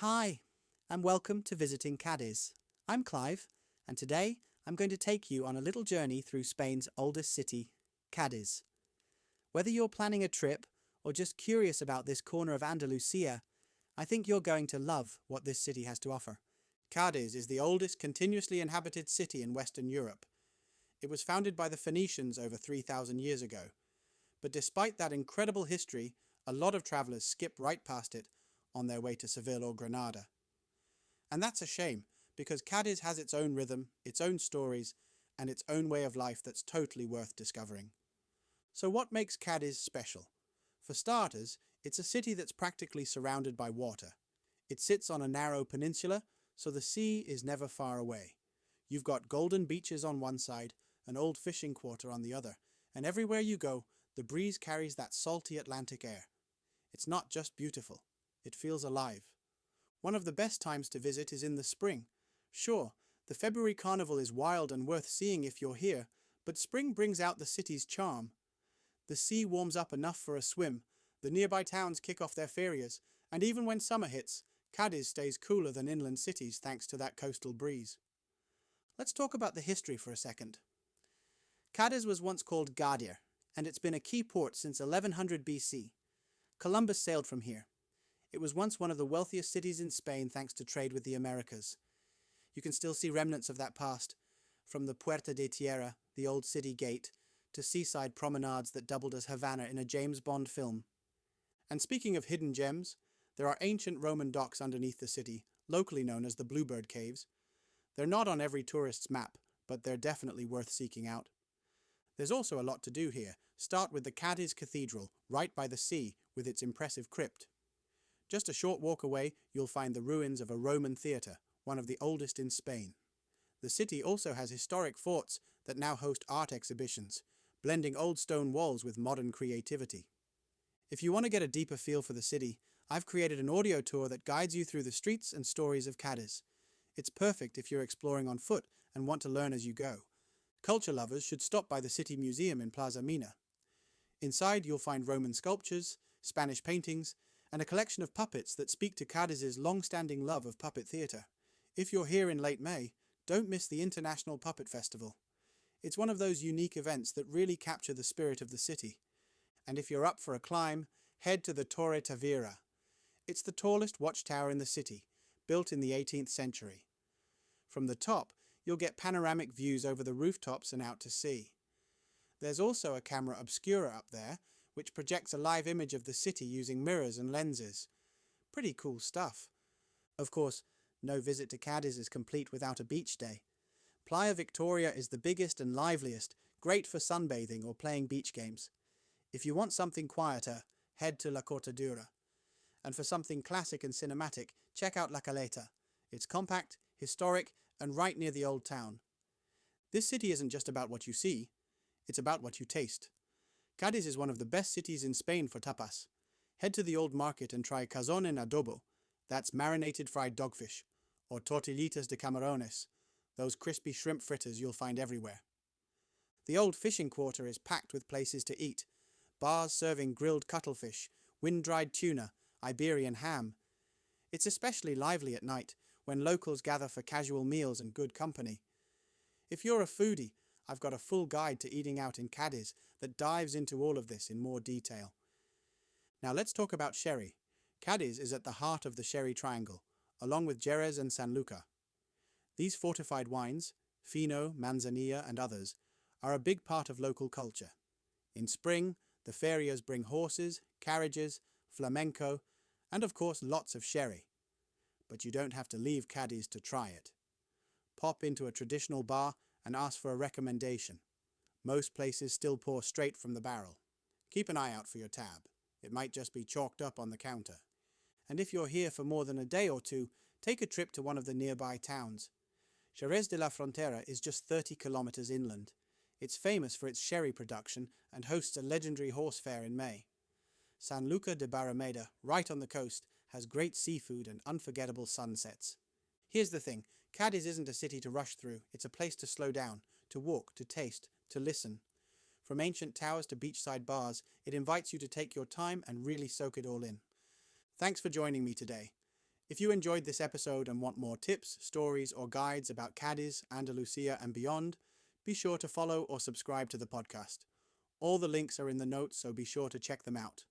Hi, and welcome to Visiting Cádiz. I'm Clive, and today I'm going to take you on a little journey through Spain's oldest city, Cádiz. Whether you're planning a trip or just curious about this corner of Andalusia, I think you're going to love what this city has to offer. Cádiz is the oldest continuously inhabited city in Western Europe. It was founded by the Phoenicians over 3,000 years ago. But despite that incredible history, a lot of travellers skip right past it on their way to Seville or Granada. And that's a shame, because Cádiz has its own rhythm, its own stories, and its own way of life that's totally worth discovering. So what makes Cádiz special? For starters, it's a city that's practically surrounded by water. It sits on a narrow peninsula, so the sea is never far away. You've got golden beaches on one side, an old fishing quarter on the other, and everywhere you go, the breeze carries that salty Atlantic air. It's not just beautiful, it feels alive. One of the best times to visit is in the spring. Sure, the February carnival is wild and worth seeing if you're here, but spring brings out the city's charm. The sea warms up enough for a swim, the nearby towns kick off their ferias, and even when summer hits, Cádiz stays cooler than inland cities thanks to that coastal breeze. Let's talk about the history for a second. Cádiz was once called Gadir, and it's been a key port since 1100 BC. Columbus sailed from here. It was once one of the wealthiest cities in Spain thanks to trade with the Americas. You can still see remnants of that past, from the Puerta de Tierra, the old city gate, to seaside promenades that doubled as Havana in a James Bond film. And speaking of hidden gems, there are ancient Roman docks underneath the city, locally known as the Bluebird Caves. They're not on every tourist's map, but they're definitely worth seeking out. There's also a lot to do here. Start with the Cádiz Cathedral, right by the sea, with its impressive crypt. Just a short walk away, you'll find the ruins of a Roman theatre, one of the oldest in Spain. The city also has historic forts that now host art exhibitions, blending old stone walls with modern creativity. If you want to get a deeper feel for the city, I've created an audio tour that guides you through the streets and stories of Cádiz. It's perfect if you're exploring on foot and want to learn as you go. Culture lovers should stop by the City Museum in Plaza Mina. Inside you'll find Roman sculptures, Spanish paintings, and a collection of puppets that speak to Cádiz's long-standing love of puppet theatre. If you're here in late May, don't miss the International Puppet Festival. It's one of those unique events that really capture the spirit of the city. And if you're up for a climb, head to the Torre Tavira. It's the tallest watchtower in the city, built in the 18th century. From the top, you'll get panoramic views over the rooftops and out to sea. There's also a camera obscura up there, which projects a live image of the city using mirrors and lenses. Pretty cool stuff. Of course, no visit to Cádiz is complete without a beach day. Playa Victoria is the biggest and liveliest, great for sunbathing or playing beach games. If you want something quieter, head to La Cortadura. And for something classic and cinematic, check out La Caleta. It's compact, historic, and right near the old town. This city isn't just about what you see, it's about what you taste. Cádiz is one of the best cities in Spain for tapas. Head to the old market and try cazón en adobo, that's marinated fried dogfish, or tortillitas de camarones, those crispy shrimp fritters you'll find everywhere. The old fishing quarter is packed with places to eat, bars serving grilled cuttlefish, wind-dried tuna, Iberian ham. It's especially lively at night, when locals gather for casual meals and good company. If you're a foodie, I've got a full guide to eating out in Cádiz that dives into all of this in more detail. Now let's talk about sherry. Cádiz is at the heart of the sherry triangle, along with Jerez and Sanlúcar. These fortified wines, Fino, Manzanilla and others, are a big part of local culture. In spring, the ferias bring horses, carriages, flamenco, and of course lots of sherry. But you don't have to leave Cádiz to try it. Pop into a traditional bar and ask for a recommendation. Most places still pour straight from the barrel. Keep an eye out for your tab. It might just be chalked up on the counter. And if you're here for more than a day or two, take a trip to one of the nearby towns. Jerez de la Frontera is just 30 kilometers inland. It's famous for its sherry production and hosts a legendary horse fair in May. Sanlúcar de Barrameda, right on the coast, has great seafood and unforgettable sunsets. Here's the thing, Cádiz isn't a city to rush through, it's a place to slow down, to walk, to taste, to listen. From ancient towers to beachside bars, it invites you to take your time and really soak it all in. Thanks for joining me today. If you enjoyed this episode and want more tips, stories, or guides about Cádiz, Andalusia, and beyond, be sure to follow or subscribe to the podcast. All the links are in the notes, so be sure to check them out.